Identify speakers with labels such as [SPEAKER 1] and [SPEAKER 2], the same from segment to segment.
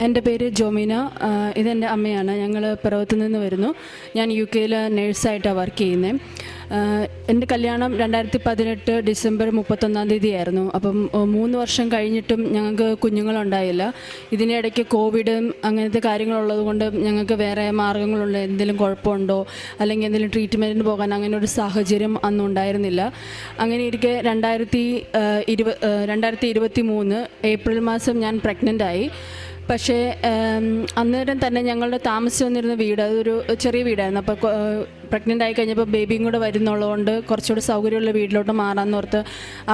[SPEAKER 1] എൻ്റെ പേര് ജോമിന. ഇതെൻ്റെ അമ്മയാണ്. ഞങ്ങൾ പിറവത്ത് നിന്ന് വരുന്നു. ഞാൻ UK-ൽ നേഴ്സായിട്ടാണ് വർക്ക് ചെയ്യുന്നത്. എൻ്റെ കല്യാണം 2018 ഡിസംബർ 31 ആയിരുന്നു. അപ്പം 3 വർഷം കഴിഞ്ഞിട്ടും ഞങ്ങൾക്ക് കുഞ്ഞുങ്ങളുണ്ടായില്ല. ഇതിനിടയ്ക്ക് കോവിഡും അങ്ങനത്തെ കാര്യങ്ങളുള്ളത് കൊണ്ട് ഞങ്ങൾക്ക് വേറെ മാർഗ്ഗങ്ങളുള്ള എന്തെങ്കിലും കുഴപ്പമുണ്ടോ അല്ലെങ്കിൽ എന്തെങ്കിലും ട്രീറ്റ്മെൻറ്റിന് പോകാൻ അങ്ങനെ ഒരു സാഹചര്യം അന്നും ഉണ്ടായിരുന്നില്ല. അങ്ങനെ ഇരിക്കെ 2023 ഏപ്രിൽ മാസം ഞാൻ പ്രഗ്നൻ്റായി. പക്ഷേ അന്നേരം തന്നെ ഞങ്ങളുടെ താമസിച്ച് വന്നിരുന്ന വീട് അതൊരു ചെറിയ വീടായിരുന്നു. അപ്പോൾ പ്രഗ്നൻ്റ് ആയി കഴിഞ്ഞപ്പോൾ ബേബിയും കൂടെ വരുന്നുള്ളതുകൊണ്ട് കുറച്ചുകൂടി സൗകര്യമുള്ള വീട്ടിലോട്ട് മാറാമെന്ന് ഓർത്ത്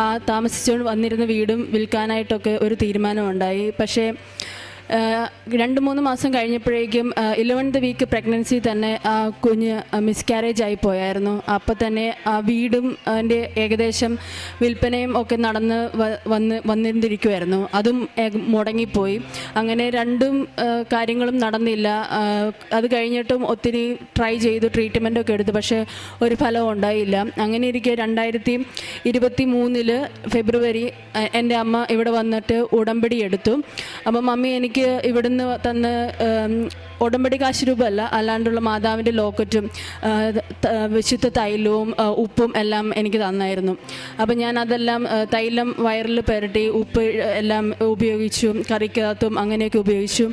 [SPEAKER 1] ആ താമസിച്ചുകൊണ്ട് വന്നിരുന്ന വീടും വിൽക്കാനായിട്ടൊക്കെ ഒരു തീരുമാനമുണ്ടായി. പക്ഷേ 2-3 മാസം കഴിഞ്ഞപ്പോഴേക്കും 11th വീക്ക് പ്രഗ്നൻസി തന്നെ ആ കുഞ്ഞ് മിസ്കാരേജ് ആയി പോയായിരുന്നു. അപ്പോൾ തന്നെ ആ വീടും അതിൻ്റെ ഏകദേശം വിൽപ്പനയും ഒക്കെ വന്നിരുന്നിരിക്കുമായിരുന്നു. അതും മുടങ്ങിപ്പോയി. അങ്ങനെ രണ്ടും കാര്യങ്ങളും നടന്നില്ല. അത് കഴിഞ്ഞിട്ടും ഒത്തിരി ട്രൈ ചെയ്തു, ട്രീറ്റ്മെൻറ്റൊക്കെ എടുത്തു, പക്ഷേ ഒരു ഫലവും ഉണ്ടായില്ല. അങ്ങനെ ഇരിക്കെ 2023 ഫെബ്രുവരി എൻ്റെ അമ്മ ഇവിടെ വന്നിട്ട് ഉടമ്പടി എടുത്തു. അപ്പം മമ്മി എനിക്ക് ഇവിടുന്ന് തന്ന ഉടമ്പടി കാശ് രൂപമല്ല, അല്ലാണ്ടുള്ള മാതാവിൻ്റെ ലോക്കറ്റും വിശുദ്ധ തൈലവും ഉപ്പും എല്ലാം എനിക്ക് തന്നായിരുന്നു. അപ്പം ഞാൻ അതെല്ലാം തൈലം വയറിൽ പുരട്ടി ഉപ്പ് എല്ലാം ഉപയോഗിച്ചു, കറിക്കകത്തും അങ്ങനെയൊക്കെ ഉപയോഗിച്ചു.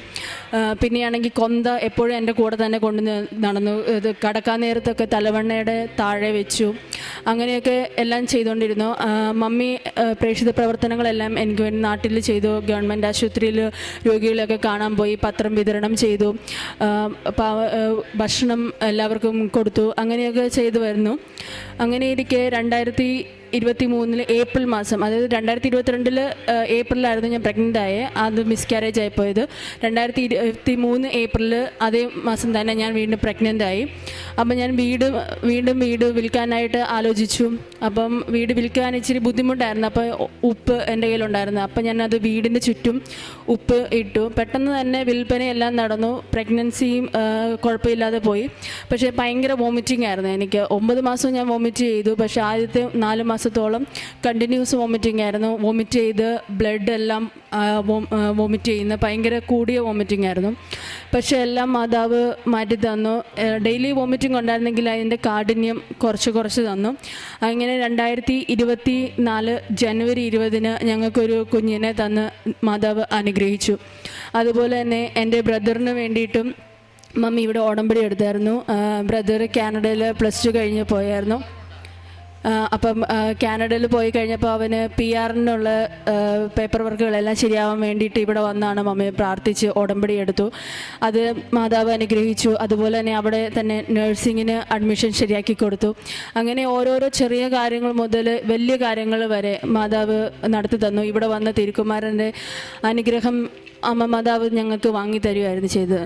[SPEAKER 1] പിന്നെയാണെങ്കിൽ കൊന്ത എപ്പോഴും എൻ്റെ കൂടെ തന്നെ കൊണ്ട് നടന്നു. ഇത് കടക്കാൻ നേരത്തൊക്കെ തലവണ്ണയുടെ താഴെ വെച്ചു. അങ്ങനെയൊക്കെ എല്ലാം ചെയ്തുകൊണ്ടിരുന്നു. മമ്മി പ്രേക്ഷിത പ്രവർത്തനങ്ങളെല്ലാം എനിക്ക് വേണ്ടി നാട്ടിൽ ചെയ്തു. ഗവൺമെൻറ് ആശുപത്രിയിൽ രോഗികളെയൊക്കെ കാണാൻ പോയി, പത്രം വിതരണം ചെയ്തു, ഭക്ഷണം എല്ലാവർക്കും കൊടുത്തു. അങ്ങനെയൊക്കെ ചെയ്തു വരുന്നു. അങ്ങനെ ഇരിക്കെ 2023 ഏപ്രിൽ മാസം, അതായത് 2022 ഏപ്രിലായിരുന്നു ഞാൻ പ്രഗ്നൻ്റ് ആയത്. അത് മിസ്കാരേജ് ആയിപ്പോയത്. 2023 ഏപ്രിൽ അതേ മാസം തന്നെ ഞാൻ വീണ്ടും പ്രഗ്നൻ്റ് ആയി. അപ്പം ഞാൻ വീണ്ടും വീട് വിൽക്കാനായിട്ട് ആലോചിച്ചു. അപ്പം വീട് വിൽക്കാൻ ഇച്ചിരി ബുദ്ധിമുട്ടായിരുന്നു. അപ്പോൾ ഉപ്പ് എൻ്റെ കയ്യിലുണ്ടായിരുന്നു. അപ്പം ഞാനത് വീടിന് ചുറ്റും ഉപ്പ് ഇട്ടു. പെട്ടെന്ന് തന്നെ വിൽപ്പനയെല്ലാം നടന്നു. പ്രഗ്നൻസിയും കുഴപ്പമില്ലാതെ പോയി. പക്ഷേ ഭയങ്കര വോമിറ്റിംഗ് ആയിരുന്നു എനിക്ക്. 9 മാസം ഞാൻ വോമിറ്റ് ചെയ്തു. പക്ഷേ ആദ്യത്തെ 4 മാസത്തോളം കണ്ടിന്യൂസ് വോമിറ്റിംഗ് ആയിരുന്നു. വോമിറ്റ് ചെയ്ത് ബ്ലഡ് എല്ലാം വോമിറ്റ് ചെയ്യുന്ന ഭയങ്കര കൂടിയ വോമിറ്റിംഗ് ആയിരുന്നു. പക്ഷേ എല്ലാം മാതാവ് മാറ്റി തന്നു. ഡെയിലി വോമിറ്റിംഗ് ഉണ്ടായിരുന്നെങ്കിൽ അതിൻ്റെ കാഠിന്യം കുറച്ച് തന്നു. അങ്ങനെ 2024 ജനുവരി 20 ഞങ്ങൾക്കൊരു കുഞ്ഞിനെ തന്ന് മാതാവ് അനുഗ്രഹിച്ചു. അതുപോലെ തന്നെ എൻ്റെ ബ്രദറിന് വേണ്ടിയിട്ടും മമ്മി ഇവിടെ ഉടമ്പടി എടുത്തായിരുന്നു. ബ്രദർ കാനഡയിൽ +2 കഴിഞ്ഞ് പോയായിരുന്നു. അപ്പം കാനഡയിൽ പോയി കഴിഞ്ഞപ്പോൾ അവന് PR-നുള്ള പേപ്പർ വർക്കുകളെല്ലാം ശരിയാവാൻ വേണ്ടിയിട്ട് ഇവിടെ വന്നാണ് മമ്മി പ്രാർത്ഥിച്ച് ഉടമ്പടി എടുത്തു. അത് മാതാവ് അനുഗ്രഹിച്ചു. അതുപോലെ തന്നെ അവിടെ തന്നെ നഴ്സിങ്ങിന് അഡ്മിഷൻ ശരിയാക്കി കൊടുത്തു. അങ്ങനെ ഓരോരോ ചെറിയ കാര്യങ്ങൾ മുതൽ വലിയ കാര്യങ്ങൾ വരെ മാതാവ് നടത്തി തന്നു. ഇവിടെ വന്ന തിരുക്കുമാരൻ്റെ അനുഗ്രഹം മാതാവ് ഞങ്ങൾക്ക് വാങ്ങി തരുമായിരുന്നു ചെയ്തത്.